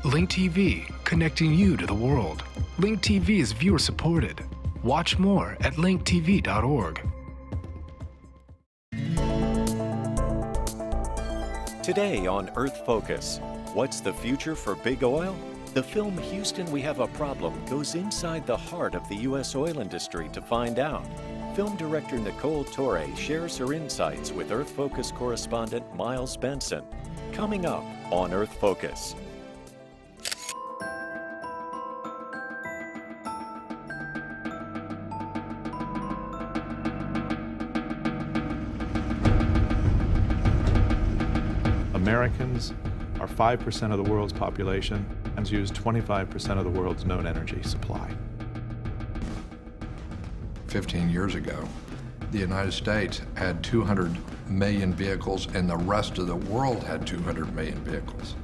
Link TV, connecting you to the world. Link TV is viewer supported. Watch more at linktv.org. Today on Earth Focus, what's the future for big oil? The film Houston, We Have a Problem goes inside the heart of the U.S. oil industry to find out. Film director Nicole Torre shares her insights with Earth Focus correspondent Miles Benson. Coming up on Earth Focus. Americans are 5% of the world's population and use 25% of the world's known energy supply. 15 years ago, the United States had 200 million vehicles and the rest of the world had 200 million vehicles.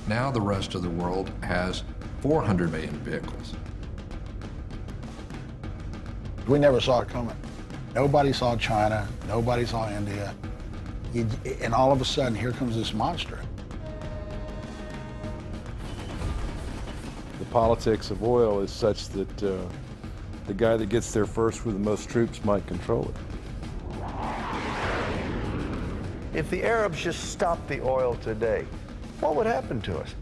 Now the rest of the world has 400 million vehicles. We never saw it coming. Nobody saw China, nobody saw India, and all of a sudden here comes this monster. The politics of oil is such that the guy that gets there first with the most troops might control it. If the Arabs just stopped the oil today, what would happen to us?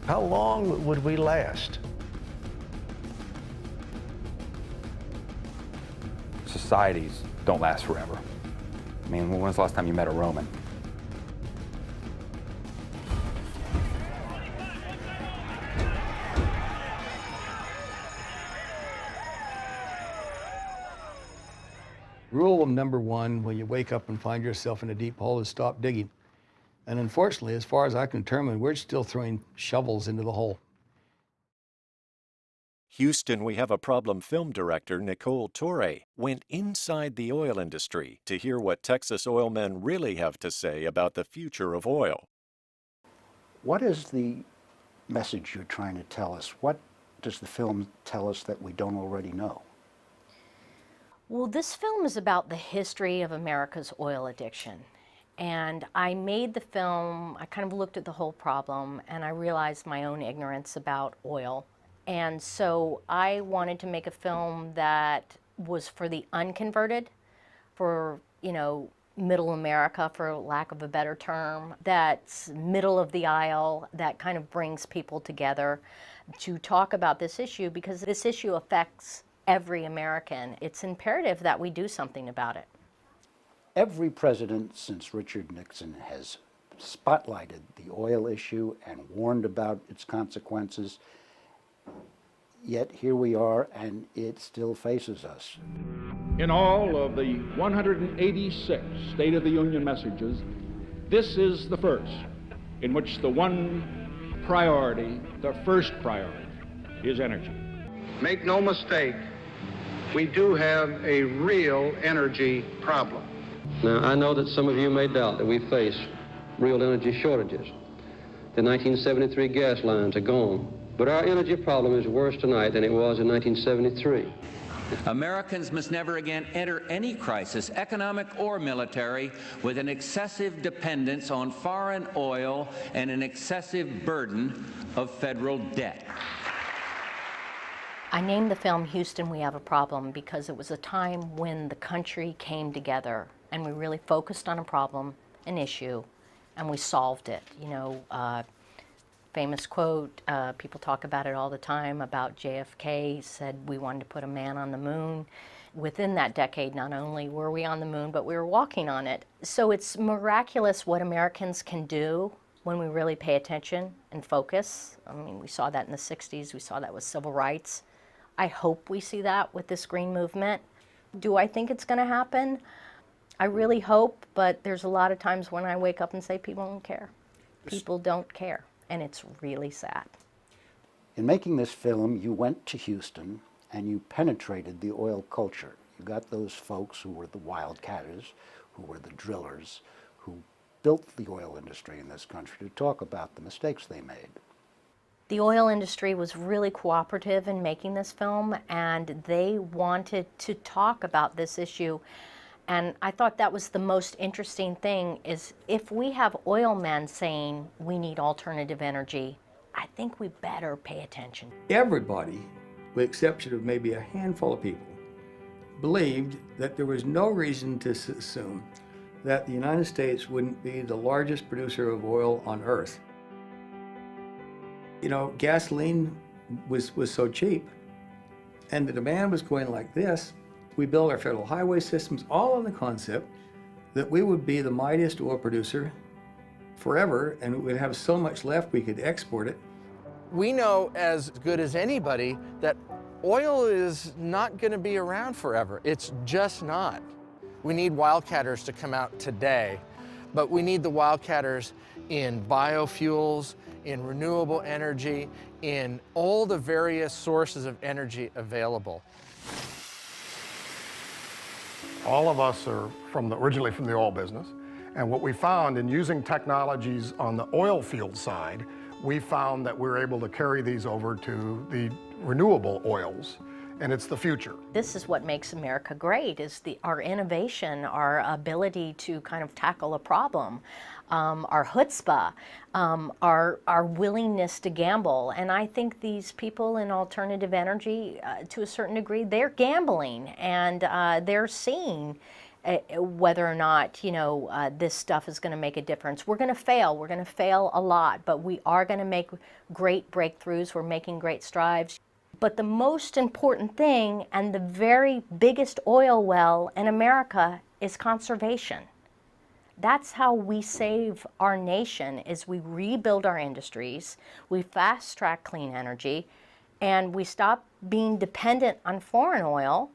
How long would we last? Societies don't last forever. I mean, when was the last time you met a Roman? Rule number one when you wake up and find yourself in a deep hole is stop digging. And unfortunately, as far as I can determine, we're still throwing shovels into the hole. Houston, We Have a Problem film director Nicole Torre went inside the oil industry to hear what Texas oilmen really have to say about the future of oil. What is the message you're trying to tell us? What does the film tell us that we don't already know? Well, this film is about the history of America's oil addiction. And I made the film, I kind of looked at the whole problem, and I realized my own ignorance about oil. And so I wanted to make a film that was for the unconverted, for, middle America, for lack of a better term, that's middle of the aisle, that kind of brings people together to talk about this issue, because this issue affects every American. It's imperative that we do something about it. Every president since Richard Nixon has spotlighted the oil issue and warned about its consequences. Yet here we are, and it still faces us. In all of the 186 State of the Union messages, this is the first in which the one priority, the first priority, is energy. Make no mistake, we do have a real energy problem. Now, I know that some of you may doubt that we face real energy shortages. The 1973 gas lines are gone, but our energy problem is worse tonight than it was in 1973. Americans must never again enter any crisis, economic or military, with an excessive dependence on foreign oil and an excessive burden of federal debt. I named the film Houston, We Have a Problem because it was a time when the country came together and we really focused on a problem, an issue, and we solved it. Famous quote, people talk about it all the time, about JFK said we wanted to put a man on the moon. Within that decade, not only were we on the moon, but we were walking on it. So it's miraculous what Americans can do when we really pay attention and focus. I mean, we saw that in the 60s, we saw that with civil rights. I hope we see that with this green movement. Do I think it's gonna happen? I really hope, but there's a lot of times when I wake up and say people don't care. People don't care, and it's really sad. In making this film, you went to Houston and you penetrated the oil culture. You got those folks who were the wildcatters, who were the drillers, who built the oil industry in this country to talk about the mistakes they made. The oil industry was really cooperative in making this film, and they wanted to talk about this issue. And I thought that was the most interesting thing, is if we have oil men saying we need alternative energy, I think we better pay attention. Everybody, with the exception of maybe a handful of people, believed that there was no reason to assume that the United States wouldn't be the largest producer of oil on Earth. You know, gasoline was so cheap, and the demand was going like this. We built our federal highway systems all on the concept that we would be the mightiest oil producer forever, and we'd have so much left we could export it. We know as good as anybody that oil is not going to be around forever. It's just not. We need wildcatters to come out today, but we need the wildcatters in biofuels, in renewable energy, in all the various sources of energy available. All of us are originally from the oil business, and what we found in using technologies on the oil field side, we found that we're able to carry these over to the renewable oils, and it's the future. This is what makes America great, is our innovation, our ability to kind of tackle a problem, our chutzpah, our willingness to gamble. And I think these people in alternative energy, to a certain degree, they're gambling, and they're seeing whether or not, you know, this stuff is going to make a difference. We're going to fail. We're going to fail a lot, but we are going to make great breakthroughs. We're making great strides. But the most important thing, and the very biggest oil well in America, is conservation. That's how we save our nation, is we rebuild our industries, we fast-track clean energy, and we stop being dependent on foreign oil,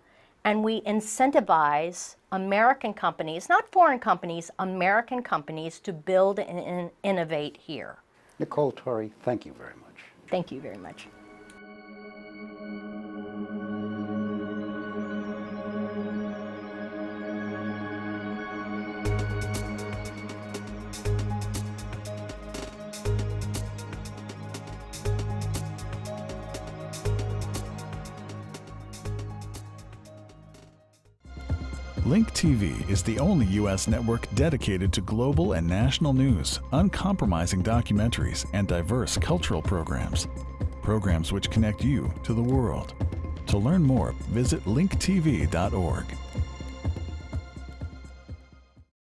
and we incentivize American companies, not foreign companies, American companies, to build and innovate here. Nicole Torre, thank you very much. Thank you very much. Link TV is the only U.S. network dedicated to global and national news, uncompromising documentaries, and diverse cultural programs. Programs which connect you to the world. To learn more, visit linktv.org.